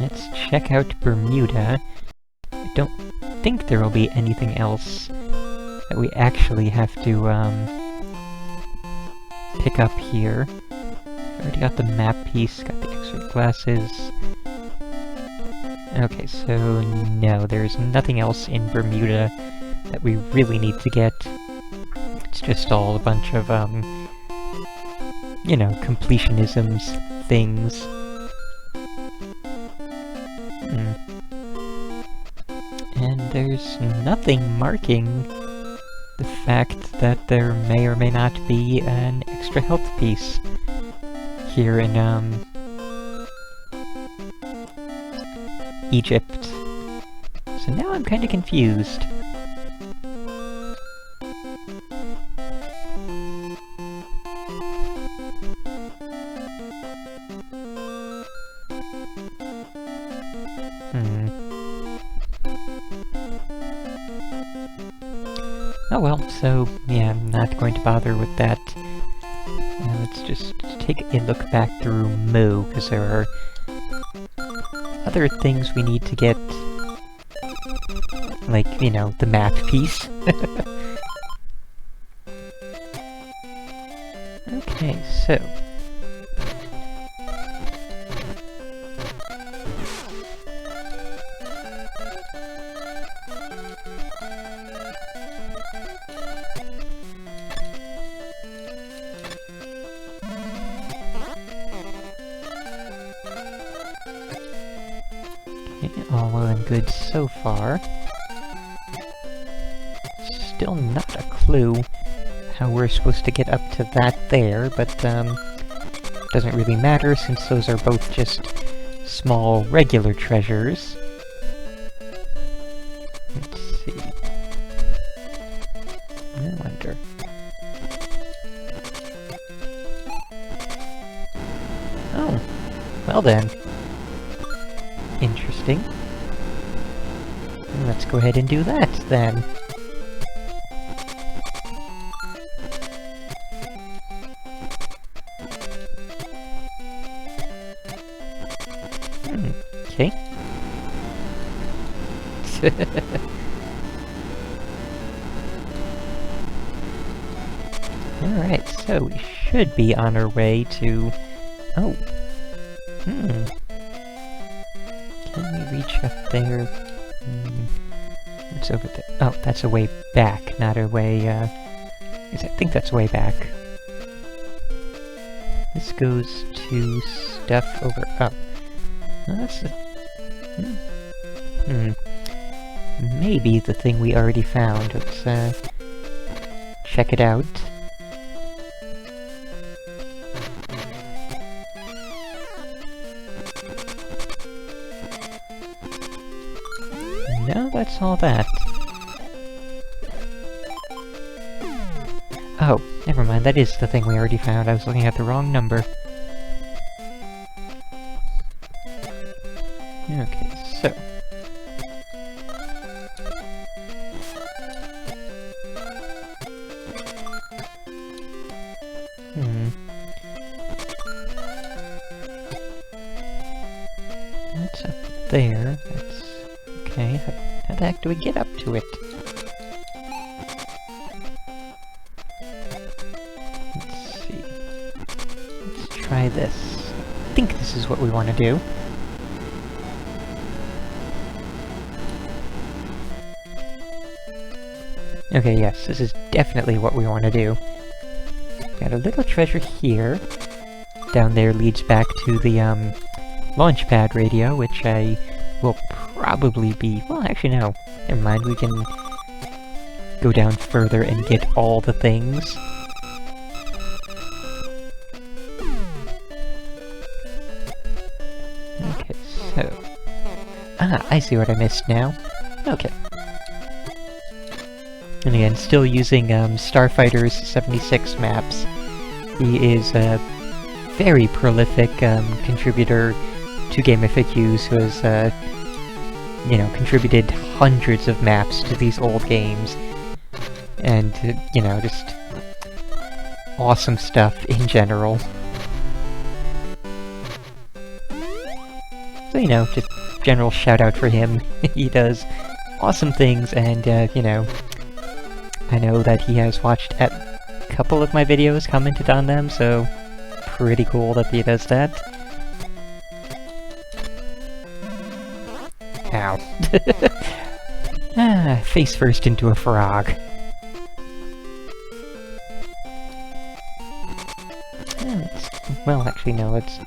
Let's check out Bermuda. I don't think there will be anything else that we actually have to, pick up here. Already got the map piece, got the X-ray glasses. Okay, so no, there's nothing else in Bermuda that we really need to get. It's just all a bunch of, you know, completionisms things. And there's nothing marking the fact that there may or may not be an extra health piece here in, Egypt. So now I'm kinda confused. Oh well, so yeah, I'm not going to bother with that. Let's just take a look back through Moo, because there are other things we need to get, like, you know, the map piece. Okay, so... all well and good so far. Still not a clue how we're supposed to get up to that there, but doesn't really matter since those are both just small regular treasures. Let's see. I wonder. Oh, well then. Interesting. Let's go ahead and do that, then. Okay. Alright, so we should be on our way to... Oh. Can we reach up there? What's over there? Oh, that's a way back, not a way, I think that's a way back. This goes to stuff over... Oh. No, that's the... Maybe the thing we already found. Let's, check it out. No, that's all that. Oh, never mind, that is the thing we already found. I was looking at the wrong number. Okay, so... That's up there. That's... Okay, how the heck do we get up to it? Let's see. Let's try this. I think this is what we want to do. Okay, yes, this is definitely what we want to do. Got a little treasure here. Down there leads back to the, launchpad radio, which I will probably be... Well, actually, no. Never mind, we can go down further and get all the things. Okay, so... Ah, I see what I missed now. Okay. And again, still using Starfighter's 76 maps. He is a very prolific contributor to GameFAQs who has, you know, contributed hundreds of maps to these old games. And, you know, just awesome stuff in general. So, you know, just general shout out for him. He does awesome things, and, you know, I know that he has watched a couple of my videos, commented on them, so pretty cool that he does that. Ow. Face first into a frog. Well, actually, no, let's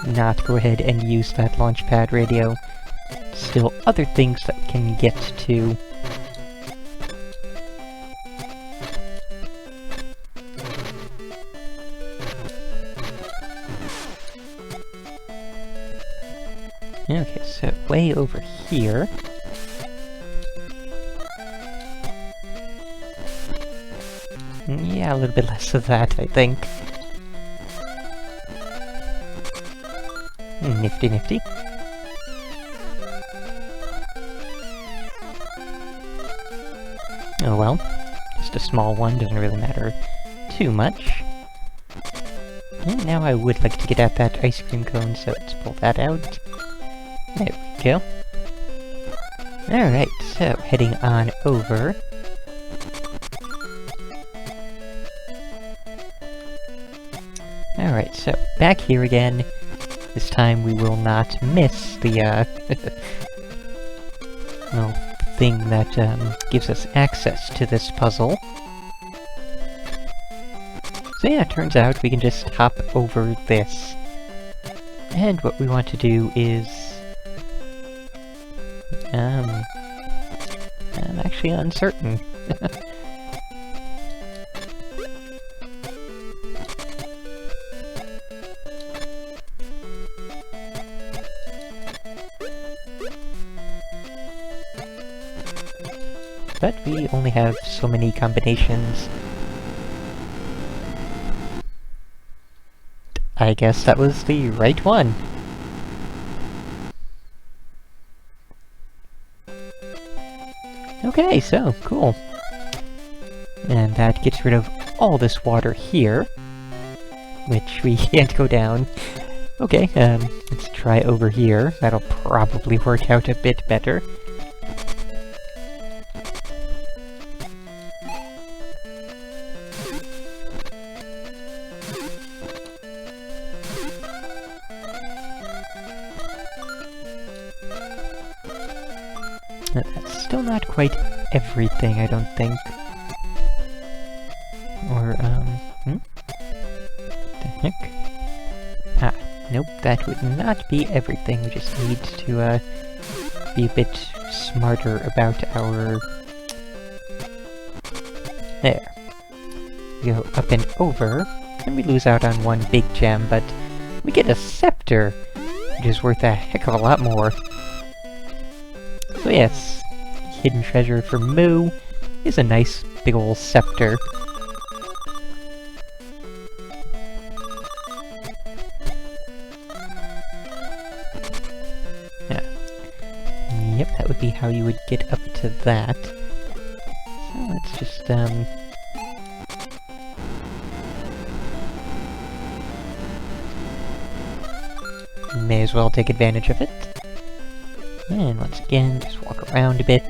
not go ahead and use that launchpad radio. Still other things that we can get to. Okay, so way over here. Yeah, a little bit less of that, I think. Nifty, nifty. Oh well, just a small one, doesn't really matter too much. And now I would like to get at that ice cream cone, so let's pull that out. There we go. Alright, so heading on over. Alright, so back here again. This time we will not miss the, well, thing that, gives us access to this puzzle. So yeah, it turns out we can just hop over this. And what we want to do is... I'm actually uncertain. But we only have so many combinations. I guess that was the right one. Okay, so, cool. And that gets rid of all this water here, which we can't go down. Okay, let's try over here. That'll probably work out a bit better. That's still not quite everything, I don't think. Or, the heck? Ah, nope, that would not be everything. We just need to, be a bit smarter about our... There. We go up and over, and we lose out on one big gem, but we get a scepter, which is worth a heck of a lot more. So yes, hidden treasure for Moo is a nice big ol' scepter. Yeah. Yep, that would be how you would get up to that. So let's just, may as well take advantage of it. And once again, just walk around a bit.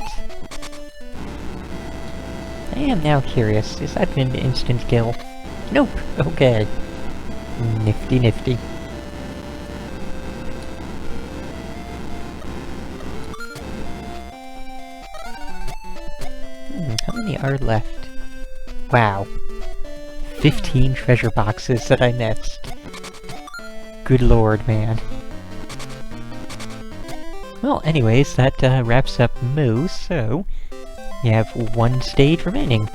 I am now curious, is that an instant kill? Nope! Okay. Nifty, nifty. How many are left? Wow. 15 treasure boxes that I missed. Good lord, man. Well, anyways, that wraps up Moo, so you have one stage remaining.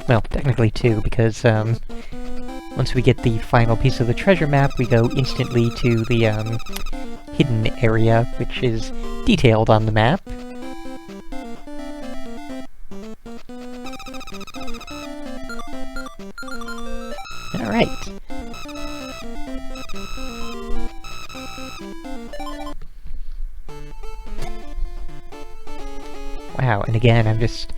Well, technically two, because once we get the final piece of the treasure map, we go instantly to the hidden area, which is detailed on the map. Alright. Wow, and again, I'm just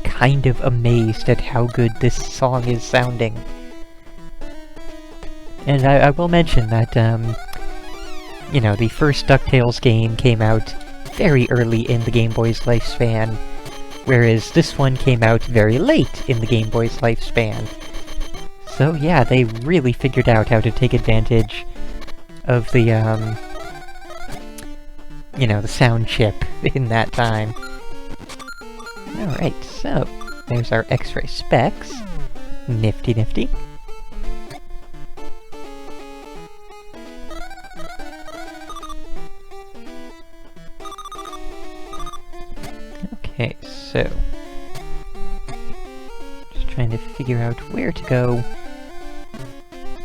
kind of amazed at how good this song is sounding. And I will mention that, you know, the first Ducktales game came out very early in the Game Boy's lifespan, whereas this one came out very late in the Game Boy's lifespan. So yeah, they really figured out how to take advantage of the, you know, the sound chip in that time. Alright, so, there's our X-ray specs. Nifty nifty. Okay, so... just trying to figure out where to go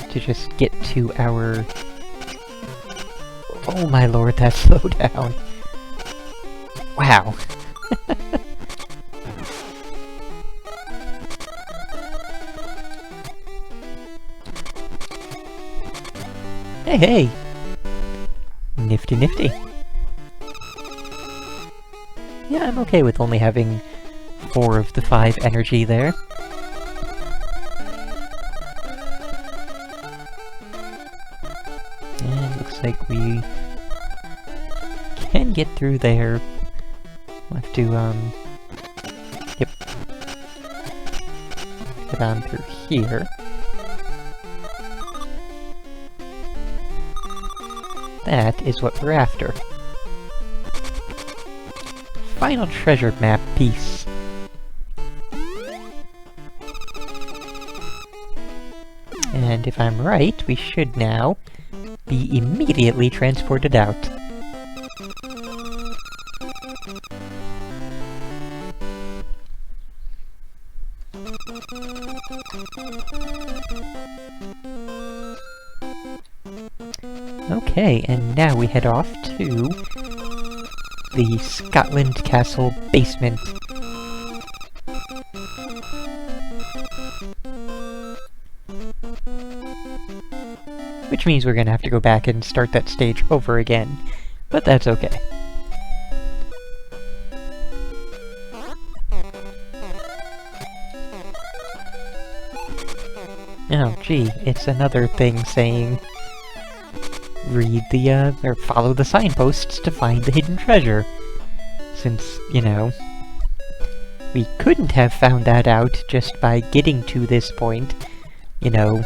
to just get to our... oh my lord, that slowed down! Wow! Hey, hey! Nifty nifty. Yeah, I'm okay with only having 4 of the 5 energy there. And looks like we can get through there. We'll have to, yep. Get on through here. That is what we're after. Final treasure map piece. And if I'm right, we should now be immediately transported out. Okay, and now we head off to the Scotland Castle basement. Which means we're gonna have to go back and start that stage over again, but that's okay. Oh, gee, it's another thing saying... read the, or follow the signposts to find the hidden treasure. Since, you know, we couldn't have found that out just by getting to this point, you know,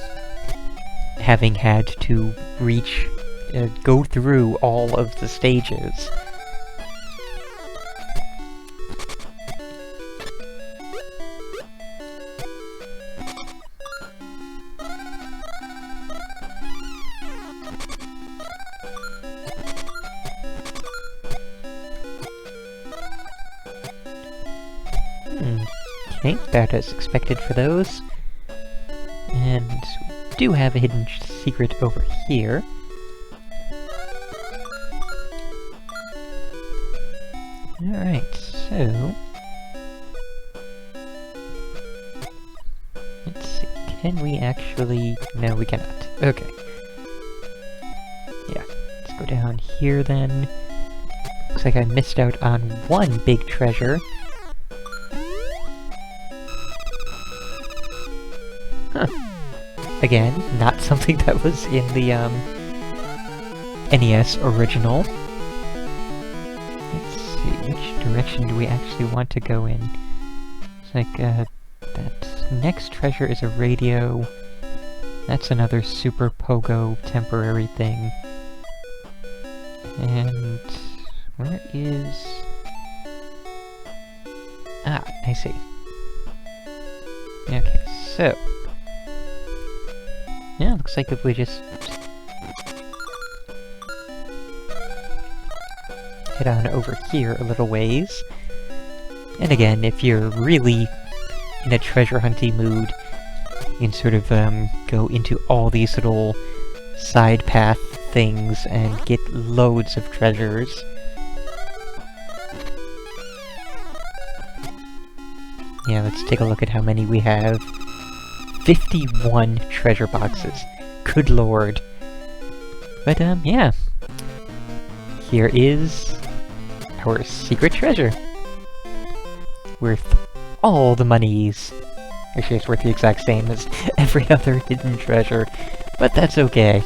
having had to reach, go through all of the stages. Okay, about as expected for those. And we do have a hidden secret over here. Alright, so... let's see, can we actually... no, we cannot. Okay. Yeah, let's go down here then. Looks like I missed out on one big treasure. Huh. Again, not something that was in the, NES original. Let's see, which direction do we actually want to go in? It's like, that next treasure is a radio. That's another Super Pogo temporary thing. And... where is... ah, I see. Okay, so... yeah, looks like if we just... head on over here a little ways. And again, if you're really in a treasure hunting mood, you can sort of, go into all these little side path things and get loads of treasures. Yeah, let's take a look at how many we have. 51 treasure boxes. Good lord. But, yeah. Here is our secret treasure. Worth all the monies. Actually, it's worth the exact same as every other hidden treasure, but that's okay.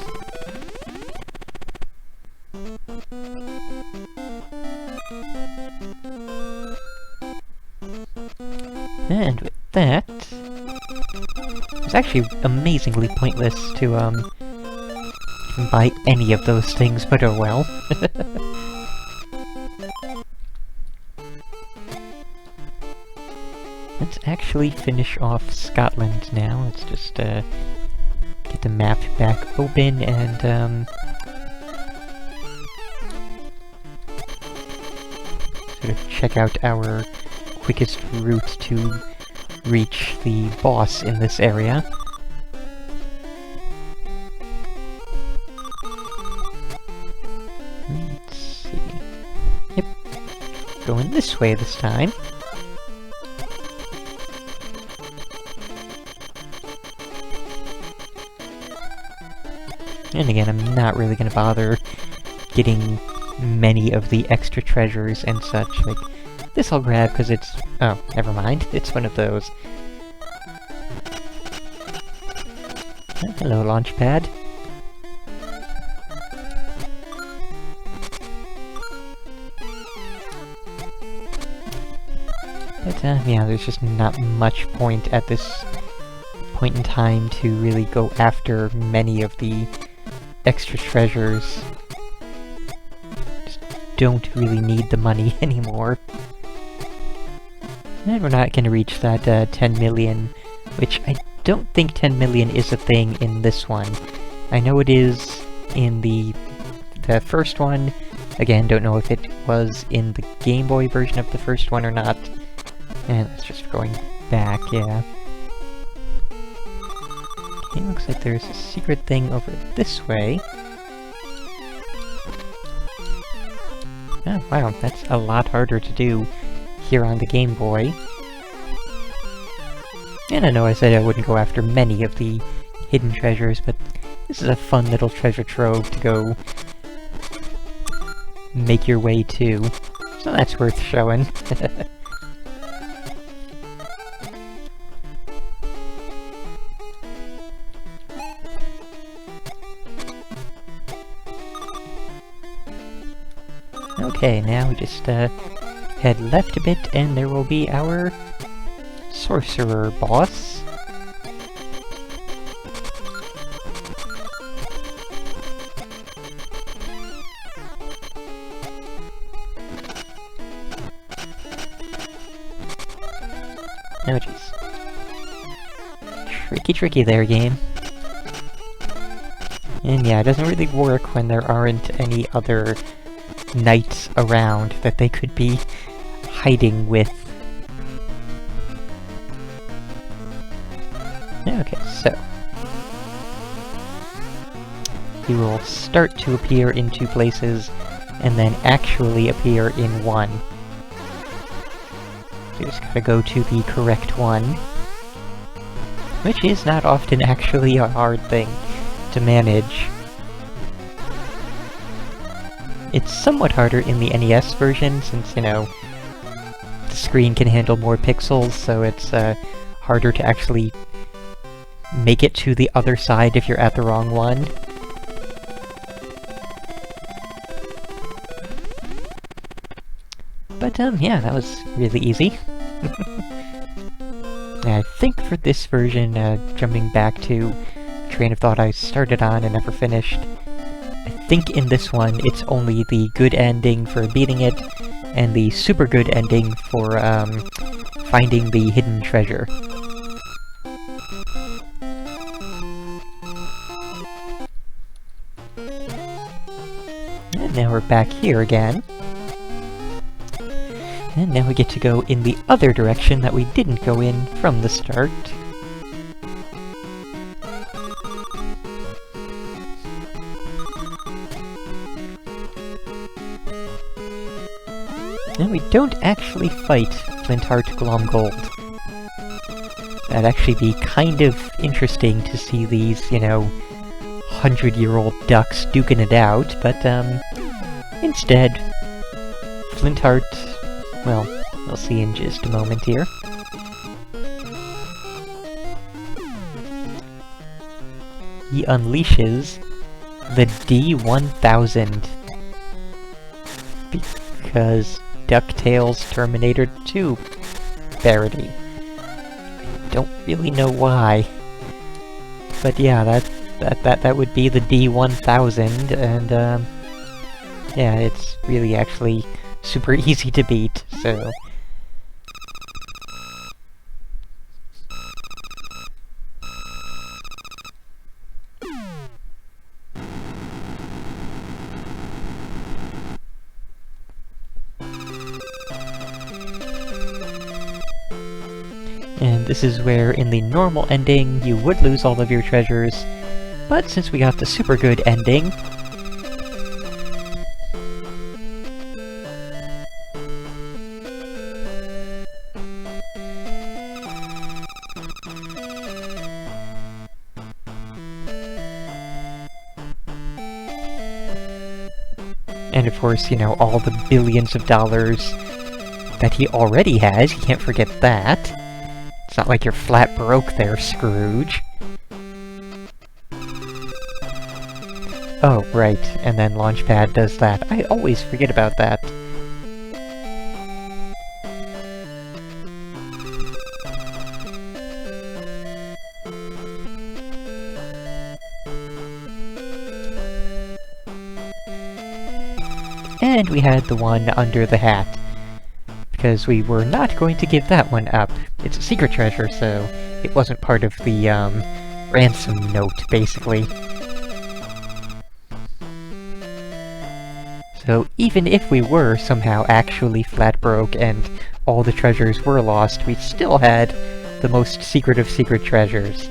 actually amazingly pointless to, even buy any of those things, but oh well. Let's actually finish off Scotland now. Let's just, get the map back open and, sort of check out our quickest route to reach the boss in this area. Let's see. Yep. Going this way this time. And again, I'm not really gonna bother getting many of the extra treasures and such. Like, this I'll grab because it's... oh, never mind. It's one of those. Oh, hello, Launchpad. But, yeah, there's just not much point at this point in time to really go after many of the extra treasures. Just don't really need the money anymore. And we're not gonna reach that 10 million, which I don't think 10 million is a thing in this one. I know it is in the first one. Again, don't know if it was in the Game Boy version of the first one or not. And that's just going back, yeah. Okay, looks like there's a secret thing over this way. Oh, wow, that's a lot harder to do here on the Game Boy. And I know I said I wouldn't go after many of the hidden treasures, but this is a fun little treasure trove to go make your way to. So that's worth showing. Okay, now we just head left a bit and there will be our sorcerer boss. Oh jeez. Tricky there, game. And yeah, it doesn't really work when there aren't any other knights around that they could be hiding with. Okay, so he will start to appear in two places and then actually appear in one. So you just gotta go to the correct one, which is not often actually a hard thing to manage. It's somewhat harder in the NES version, since, you know, the screen can handle more pixels, so it's harder to actually make it to the other side if you're at the wrong one. But, yeah, that was really easy. And I think for this version, jumping back to a train of thought I started on and never finished, I think in this one, it's only the good ending for beating it, and the super good ending for, finding the hidden treasure. And now we're back here again. And now we get to go in the other direction that we didn't go in from the start. And we don't actually fight Flintheart Glomgold. That'd actually be kind of interesting to see these, you know, 100-year-old ducks duking it out, but, instead, Flintheart, well, we'll see in just a moment here. He unleashes the D-1000. Because Ducktales Terminator 2 parody. I don't really know why. But yeah, that would be the D1000, and yeah, it's really actually super easy to beat, so... And this is where, in the normal ending, you would lose all of your treasures, but since we got the super good ending... And of course, you know, all the billions of dollars that he already has, you can't forget that. It's not like you're flat broke there, Scrooge. Oh, right, and then Launchpad does that. I always forget about that. And we had the one under the hat, because we were not going to give that one up. It's a secret treasure, so it wasn't part of the, ransom note, basically. So even if we were somehow actually flat broke and all the treasures were lost, we still had the most secret of secret treasures.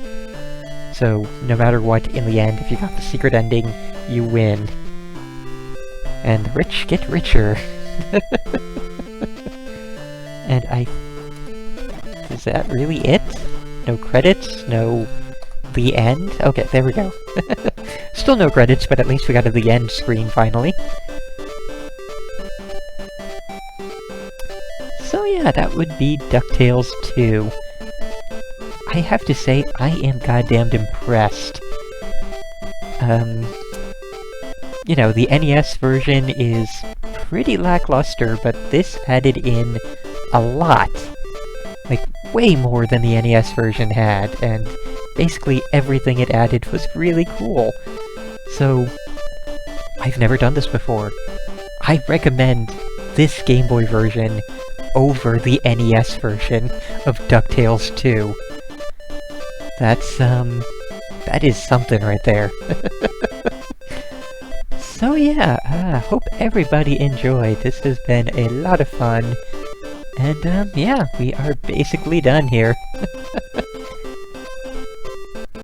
So no matter what, in the end, if you got the secret ending, you win. And the rich get richer. And is that really it? No credits? No... the end? Okay, there we go. Still no credits, but at least we got to the end screen finally. So yeah, that would be Ducktales 2. I have to say, I am goddamned impressed. You know, the NES version is pretty lackluster, but this added in a lot. Like, way more than the NES version had, and basically everything it added was really cool. So, I've never done this before. I recommend this Game Boy version over the NES version of Ducktales 2. That is something right there. So yeah, hope everybody enjoyed. This has been a lot of fun. And yeah, we are basically done here.